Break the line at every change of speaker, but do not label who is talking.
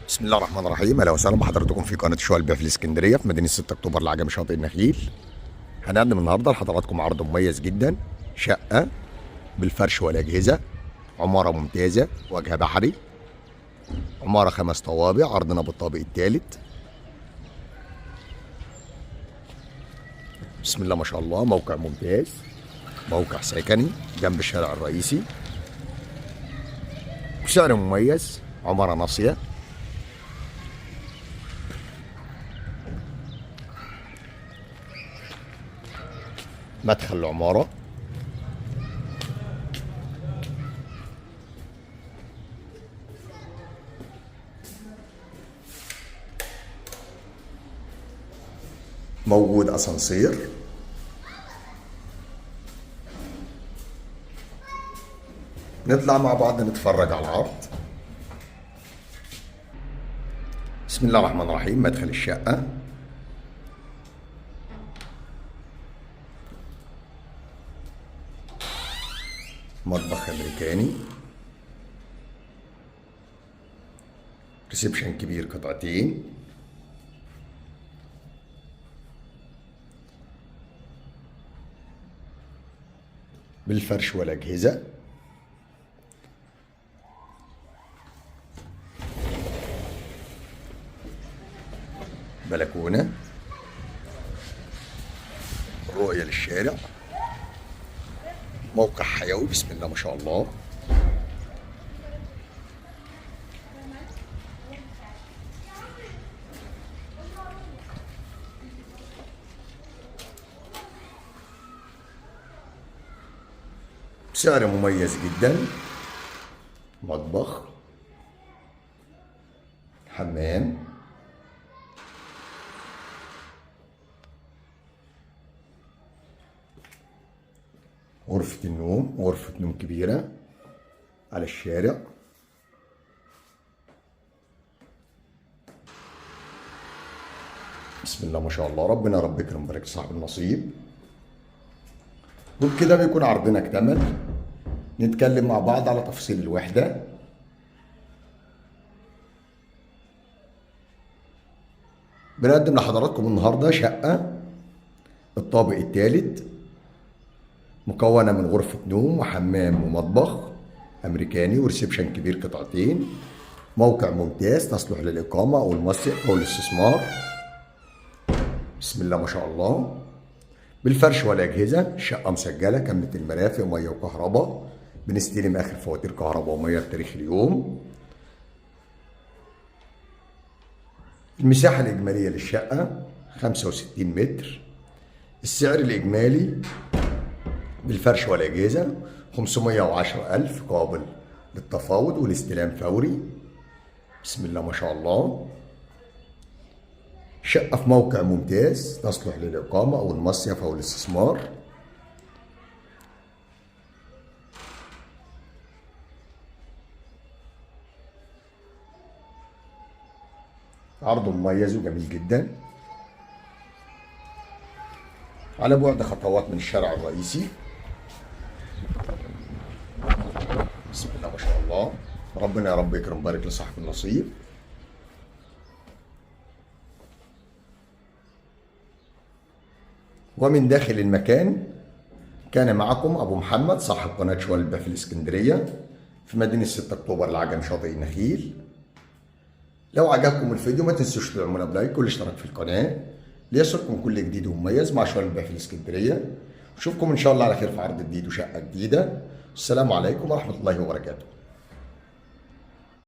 بسم الله الرحمن الرحيم. اهلا وسهلا بحضراتكم في قناه شقق البيع في الاسكندريه في مدينه 6 اكتوبر العجمي شاطئ النخيل. هنقدم النهارده لحضراتكم عرض مميز جدا، شقه بالفرش والاجهزه، عماره ممتازه، واجهه بحري، عماره 5 طوابق، عرضنا بالطابق الثالث. بسم الله ما شاء الله. موقع ممتاز، موقع سكني جنب الشارع الرئيسي، بسعر مميز، عماره ناصيه. مدخل العمارة، موجود اسانسير، نطلع مع بعض نتفرج على العرض. بسم الله الرحمن الرحيم. مدخل الشقة، مطبخ امريكاني، ريسبشن كبير قطعتين، بالفرش والاجهزه، بلكونه، رؤيه للشارع، موقع حيوي. بسم الله ما شاء الله. سعر مميز جدا، مطبخ، حمام، غرفة النوم، غرفة نوم كبيرة على الشارع. بسم الله ما شاء الله. ربنا رب يكرم ويبارك صاحب النصيب. وبكده بيكون عرضنا اكتمل. نتكلم مع بعض على تفاصيل الوحدة. بنقدم لحضراتكم النهارده شقة الطابق الثالث، مكونة من غرفة نوم وحمام ومطبخ أمريكاني وريسبشن كبير قطعتين. موقع ممتاز تصلح للإقامة أو المصيف أو الاستثمار. بسم الله ما شاء الله. بالفرش والأجهزة، شقة مسجلة كاملة المرافق ومية وكهرباء. بنستلم آخر فواتير كهرباء ومية بتاريخ اليوم. المساحة الإجمالية للشقة 65 متر. السعر الإجمالي بالفرش والأجهزة 510,000 قابل للتفاوض والاستلام فوري. بسم الله ما شاء الله. شقة في موقع ممتاز تصلح للإقامة أو المصيف أو الاستثمار. عرض مميز وجميل جدا، على بعد خطوات من الشارع الرئيسي. بسم الله ما شاء الله. ربنا يا رب يكرم ويبارك لصاحب النصيب. ومن داخل المكان كان معكم أبو محمد صاحب قناة شقق البيع في الإسكندرية في مدينة 6 أكتوبر العجمي شاطئ النخيل. لو عجبكم الفيديو ما تنسوش تدعمونا بلايك والاشتراك في القناة ليصلكم كل جديد ومميز مع شقق البيع في الإسكندرية. نشوفكم إن شاء الله على خير في عرض جديد وشقة جديدة. السلام عليكم ورحمة الله وبركاته.